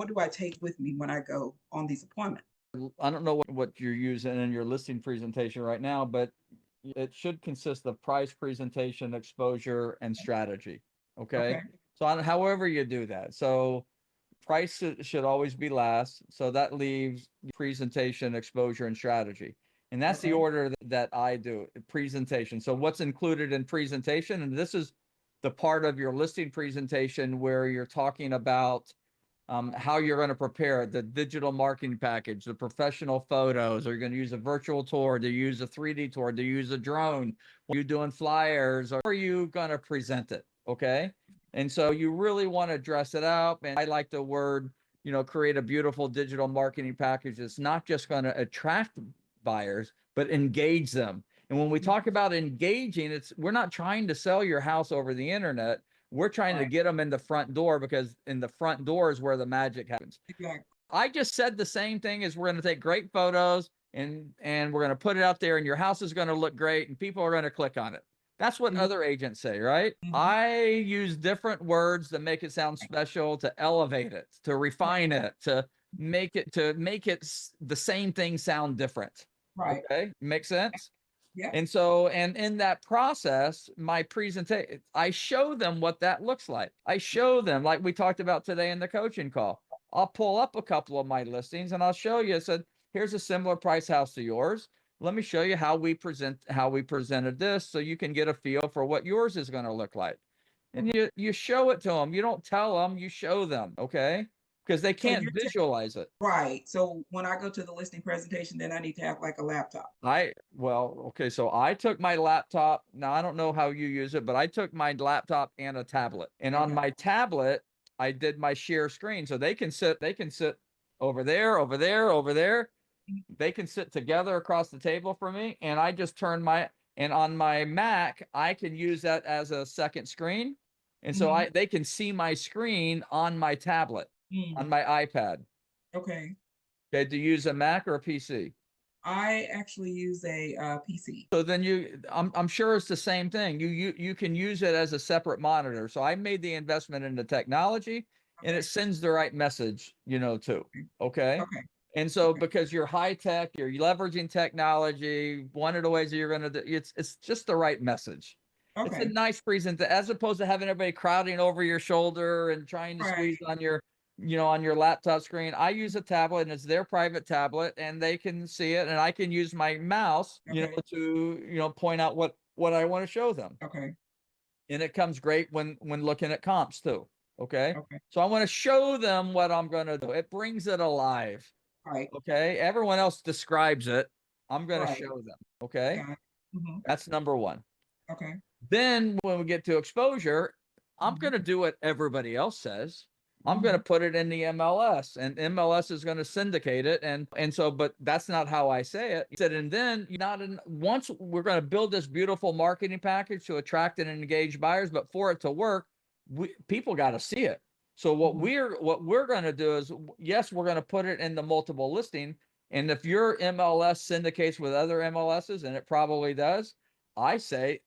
What do I take with me when I go on these appointments? I don't know what you're using in your listing presentation right now, but it should consist of price, presentation, exposure, and strategy. Okay. Okay. So however you do that. So price should always be last. So that leaves presentation, exposure, and strategy. And that's the Okay. order that I do presentation. So what's included in presentation? And this is the part of your listing presentation where you're talking about how you're going to prepare it, the digital marketing package, the professional photos. Are you going to use a virtual tour? Do you use a 3D tour? Do you use a drone? Are you doing flyers? Or are you going to present it? Okay. And so you really want to dress it up. And I like the word, create a beautiful digital marketing package that's not just going to attract buyers, but engage them. And when we talk about engaging, we're not trying to sell your house over the internet. We're trying to Right. get them in the front door, because in the front door is where the magic happens. Exactly. I just said the same thing. Is we're going to take great photos and we're going to put it out there, and your house is going to look great and people are going to click on it. That's what Mhm. other agents say, right? Mhm. I use different words to make it sound special, to elevate it, to refine it, to make it the same thing sound different. Right. Okay, makes sense. Yeah. And so, and in that process, my presentation, I show them what that looks like. I show them, like we talked about today in the coaching call. I'll pull up a couple of my listings and I'll show you. I said, here's a similar price house to yours. Let me show you how we presented this, so you can get a feel for what yours is going to look like. And you show it to them. You don't tell them, you show them, okay? Because they So can't you're visualize it. right. So when I go to the listing presentation, then I need to have like a laptop. Okay, so I took my laptop. Now I don't know how you use it, but I took my laptop and a tablet. And on Okay. my tablet, I did my share screen. So they can sit over there, over there, over there. They can sit together across the table from me. And I just turn and on my Mac, I can use that as a second screen. And so Mhm. they can see my screen on my tablet, on Mm. my iPad. Okay. Okay, do you use a Mac or a PC? I actually use a PC. So then I'm sure it's the same thing. You can use it as a separate monitor. So I made the investment in the technology, and it Okay. sends the right message, too. Okay. Okay. Okay. And so Okay. because you're high tech, you're leveraging technology, one of the ways that you're going to do, it's just the right message. It's a Okay. nice presentation, as opposed to having everybody crowding over your shoulder and trying to Right. squeeze on your laptop screen. I use a tablet, and it's their private tablet, and they can see it, and I can use my mouse, Okay. to point out what I want to show them. Okay. And it comes great when looking at comps too. Okay. Okay. So I want to show them what I'm going to do. It brings it alive. Right. Okay. Everyone else describes it. I'm going to Right. show them. Okay. Got it. Hmm. That's number one. Okay. Then when we get to exposure, I'm Hmm. going to do what everybody else says. I'm going to Hmm. put it in the MLS, and MLS is going to syndicate it. And so, but that's not how I say it. He said, and then once we're going to build this beautiful marketing package to attract and engage buyers, but for it to work, people got to see it. So what Hmm. we're going to do is, yes, we're going to put it in the multiple listing. And if your MLS syndicates with other MLSs, and it probably does, I say,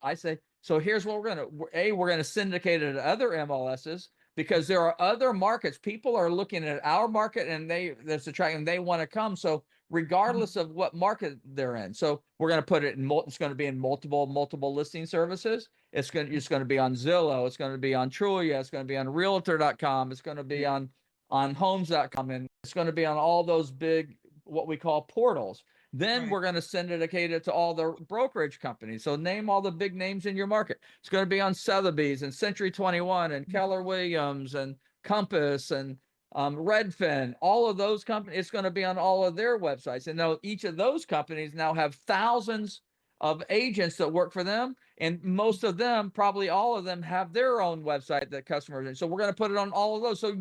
so here's what we're going to syndicate it to other MLSs, because there are other markets. People are looking at our market, and that's attracting, they want to come. So regardless of what market they're in. So we're going to put it in, it's going to be in multiple listing services. It's going to be on Zillow. It's going to be on Trulia. It's going to be on Realtor.com. It's going to be on Homes.com, and it's going to be on all those big, what we call portals. Then Right. we're going to syndicate it to all the brokerage companies. So name all the big names in your market. It's going to be on Sotheby's and Century 21 and Keller Williams and Compass and Redfin. All of those companies, it's going to be on all of their websites. And now each of those companies now have thousands of agents that work for them. And most of them, probably all of them, have their own website that customers. And so we're going to put it on all of those. So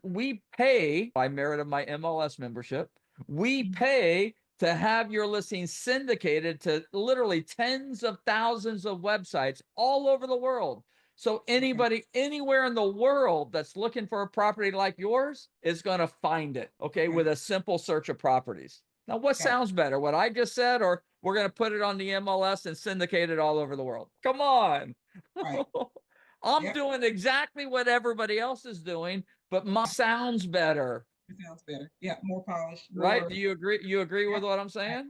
we pay by merit of my MLS membership. We pay to have your listing syndicated to literally tens of thousands of websites all over the world. So anybody anywhere in the world that's looking for a property like yours is going to find it, okay, Okay. with a simple search of properties. Now, what Got it. sounds better, what I just said, or we're going to put it on the MLS and syndicate it all over the world? Come on. Right. I'm Yep. doing exactly what everybody else is doing, but mine sounds better, It sounds better. Yeah, more polished, right? more. Do you agree? You agree Yeah, with what I'm right. saying?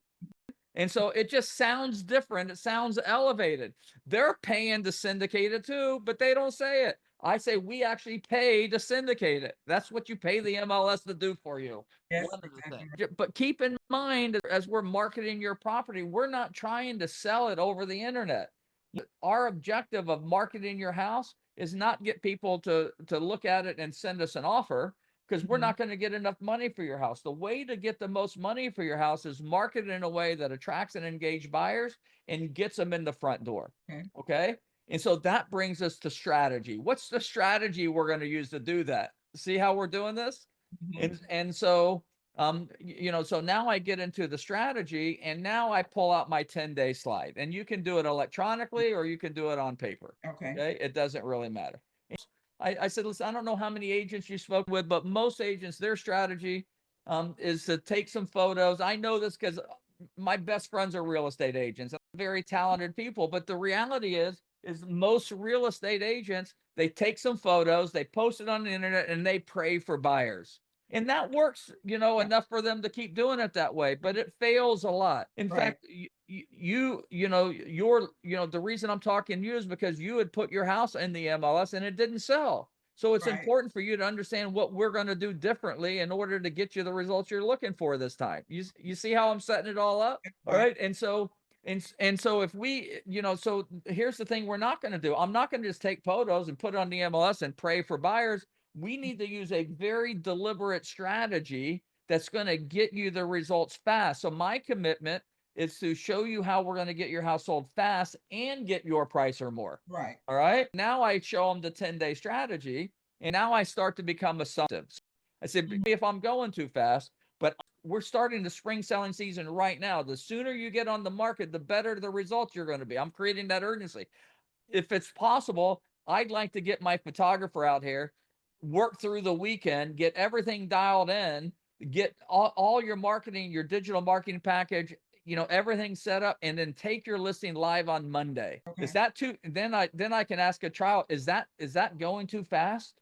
And so it just sounds different. It sounds elevated. They're paying to syndicate it too, but they don't say it. I say we actually pay to syndicate it. That's what you pay the MLS to do for you. Yes, One of the exactly. things. But keep in mind, as we're marketing your property, we're not trying to sell it over the internet. Our objective of marketing your house is not get people to look at it and send us an offer, because we're Mhm. not going to get enough money for your house. The way to get the most money for your house is market in a way that attracts and engage buyers and gets them in the front door. Okay. Okay. And so that brings us to strategy. What's the strategy we're going to use to do that? See how we're doing this? Mhm. And so so now I get into the strategy, and now I pull out my 10-day slide, and you can do it electronically or you can do it on paper. Okay. Okay. It doesn't really matter. I said, listen, I don't know how many agents you spoke with, but most agents, their strategy is to take some photos. I know this because my best friends are real estate agents, very talented people. But the reality is most real estate agents, they take some photos, they post it on the internet, and they pray for buyers. And that works, Yeah. enough for them to keep doing it that way, but it fails a lot. In Right. fact, the reason I'm talking to you is because you had put your house in the MLS and it didn't sell. So it's Right. important for you to understand what we're going to do differently in order to get you the results you're looking for this time. You see how I'm setting it all up? All Right. right. And so if we, so here's the thing we're not going to do. I'm not going to just take photos and put it on the MLS and pray for buyers. We need to use a very deliberate strategy that's going to get you the results fast. So my commitment is to show you how we're going to get your house sold fast and get your price or more. Right. All right. Now I show them the 10-day strategy, and now I start to become assumptive. I said, Mhm. if I'm going too fast, but we're starting the spring selling season right now. The sooner you get on the market, the better the results you're going to be. I'm creating that urgency. If it's possible, I'd like to get my photographer out here, work through the weekend, get everything dialed in, get all your marketing, your digital marketing package, everything set up, and then take your listing live on Monday. Okay. Is that too? Then I can ask a trial. Is that going too fast?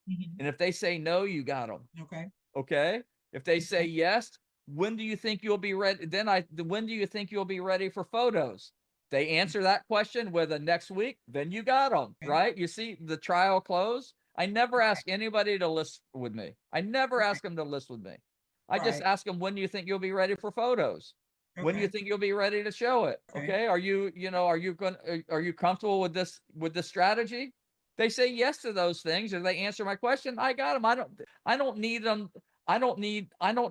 Mhm. And if they say no, you got them. Okay. Okay. If they say Okay. yes, when do you think you'll be ready? When do you think you'll be ready for photos? They answer that question with a next week, then you got them, Okay. right? You see the trial close. I never Right. ask anybody to list with me. I never Right. ask them to list with me. I just Right. ask them, when do you think you'll be ready for photos? When do you Okay. think you'll be ready to show it? Okay. Okay. Are you comfortable with this strategy? They say yes to those things, or they answer my question. I got them. I don't need them. I don't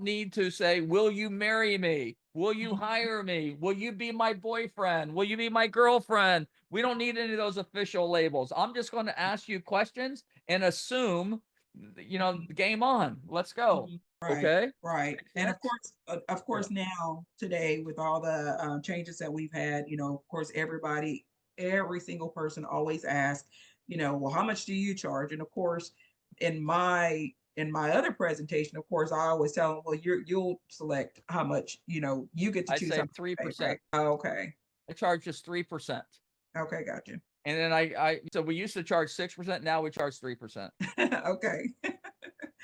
need to say, will you marry me? Will you Mhm. hire me? Will you be my boyfriend? Will you be my girlfriend? We don't need any of those official labels. I'm just going to ask you questions and assume, Mhm. game on. Let's go. Mhm. Right. Okay? Right. Make And sense? of Yeah. course, now today with all the changes that we've had, of course, every single person always asks, well, how much do you charge? And of course, in my other presentation, of course, I always tell them, well, you'll select how much, you get to I choose how say much to pay, 3%. right? Okay. I charge just 3%. Okay, gotcha. And then so we used to charge 6%. Now we charge 3%. Okay.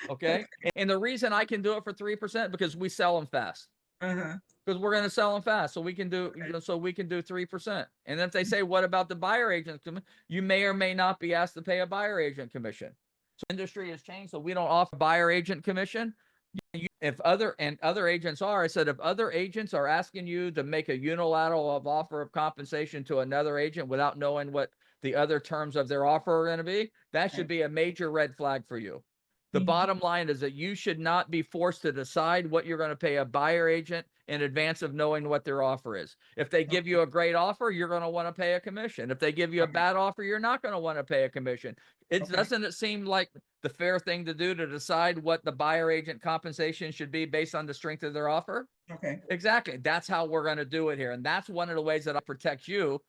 Okay. And the reason I can do it for 3% because we sell them fast. Uh-huh. Because we're going to sell them fast. So we can do, Okay. so we can do 3%. And if they say, what about the buyer agent? You may or may not be asked to pay a buyer agent commission. So industry has changed. So we don't offer buyer agent commission. If other agents are, I said, if other agents are asking you to make a unilateral offer of compensation to another agent without knowing what the other terms of their offer are going to be, that Okay. should be a major red flag for you. The Mhm. bottom line is that you should not be forced to decide what you're going to pay a buyer agent in advance of knowing what their offer is. If they give Okay. you a great offer, you're going to want to pay a commission. If they give you a Okay. bad offer, you're not going to want to pay a commission. Okay. Doesn't it seem like the fair thing to do to decide what the buyer agent compensation should be based on the strength of their offer? Okay. Exactly. That's how we're going to do it here. And that's one of the ways that I protect you,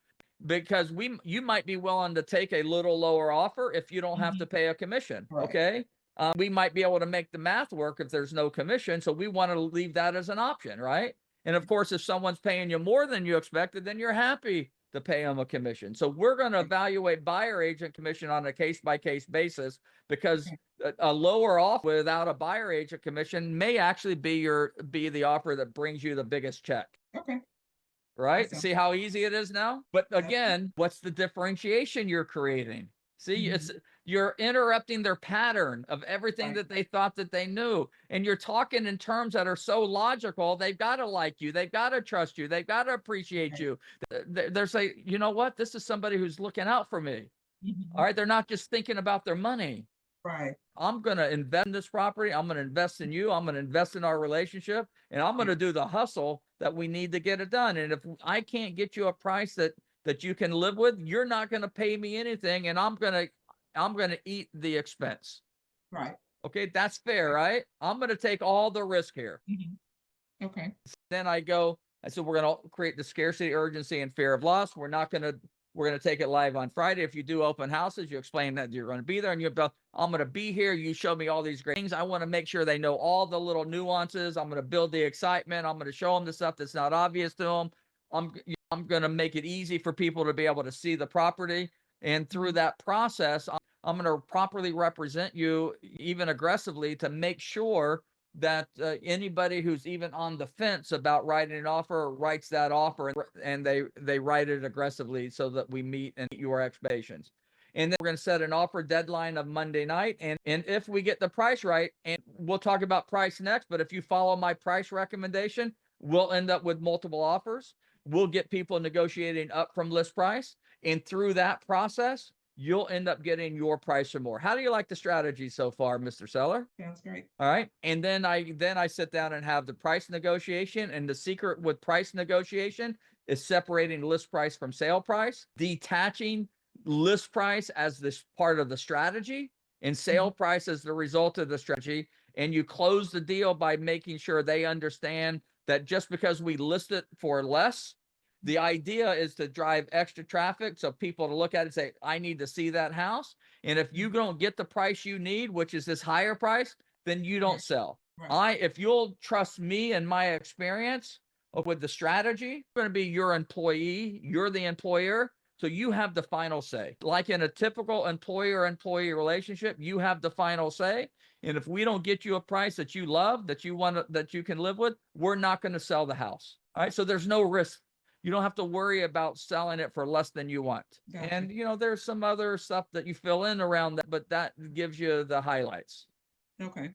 because you might be willing to take a little lower offer if you don't have to Mhm. pay a commission. Right. Okay. We might be able to make the math work if there's no commission. So we want to leave that as an option, right? And of course, if someone's paying you more than you expected, then you're happy to pay them a commission. So we're going to evaluate buyer agent commission on a case by case basis, because a lower offer without a buyer agent commission may actually be the offer that brings you the biggest check. Okay. Right? Awesome. See how easy it is now? But again, what's the differentiation you're creating? See, you're interrupting their pattern of everything that they thought that they knew. And you're talking in terms that are so logical. They've got to like you. They've got to trust you. They've got to appreciate you. They're saying, you know what? This is somebody who's looking out for me. All right. They're not just thinking about their money. Right. I'm going to invest in this property. I'm going to invest in you. I'm going to invest in our relationship, and I'm going to do the hustle that we need to get it done. And if I can't get you a price that you can live with, you're not going to pay me anything, and I'm going to eat the expense. Right. Okay, that's fair, right? I'm going to take all the risk here. Okay. Then I said, we're going to create the scarcity, urgency, and fear of loss. We're going to take it live on Friday. If you do open houses, you explain that you're going to be there, and I'm going to be here. You show me all these great things. I want to make sure they know all the little nuances. I'm going to build the excitement. I'm going to show them the stuff that's not obvious to them. I'm going to make it easy for people to be able to see the property. And through that process, I'm going to properly represent you, even aggressively, to make sure that anybody who's even on the fence about writing an offer writes that offer, and they write it aggressively so that we meet your expectations. And then we're going to set an offer deadline of Monday night. And if we get the price right, and we'll talk about price next, but if you follow my price recommendation, we'll end up with multiple offers. We'll get people negotiating up from list price. And through that process, you'll end up getting your price or more. How do you like the strategy so far, Mr. Seller? Sounds great. All right. And then I sit down and have the price negotiation. And the secret with price negotiation is separating list price from sale price, detaching list price as this part of the strategy and sale price as the result of the strategy. And you close the deal by making sure they understand that just because we list it for less, the idea is to drive extra traffic, so people to look at it and say, I need to see that house. And if you don't get the price you need, which is this higher price, then you don't sell. If you'll trust me and my experience with the strategy, I'm going to be your employee. You're the employer. So you have the final say. Like in a typical employer-employee relationship, you have the final say. And if we don't get you a price that you love, that you want, that you can live with, we're not going to sell the house. All right. So there's no risk. You don't have to worry about selling it for less than you want. Gotcha. And, there's some other stuff that you fill in around that, but that gives you the highlights. Okay.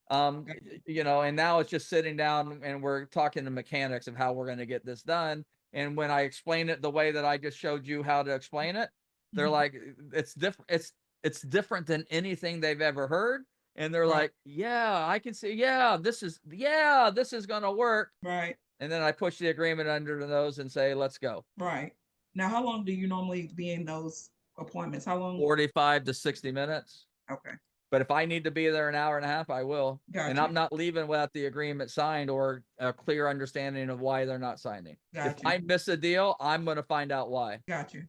And now it's just sitting down and we're talking the mechanics of how we're going to get this done. And when I explain it the way that I just showed you how to explain it, they're like, it's different. It's different than anything they've ever heard. And they're like, yeah, I can see. This is going to work. Right. And then I push the agreement under the nose and say, let's go. Right. Now, how long do you normally be in those appointments? How long? 45 to 60 minutes. Okay. But if I need to be there an hour and a half, I will. Gotcha. And I'm not leaving without the agreement signed or a clear understanding of why they're not signing. Gotcha. If I miss a deal, I'm going to find out why. Gotcha.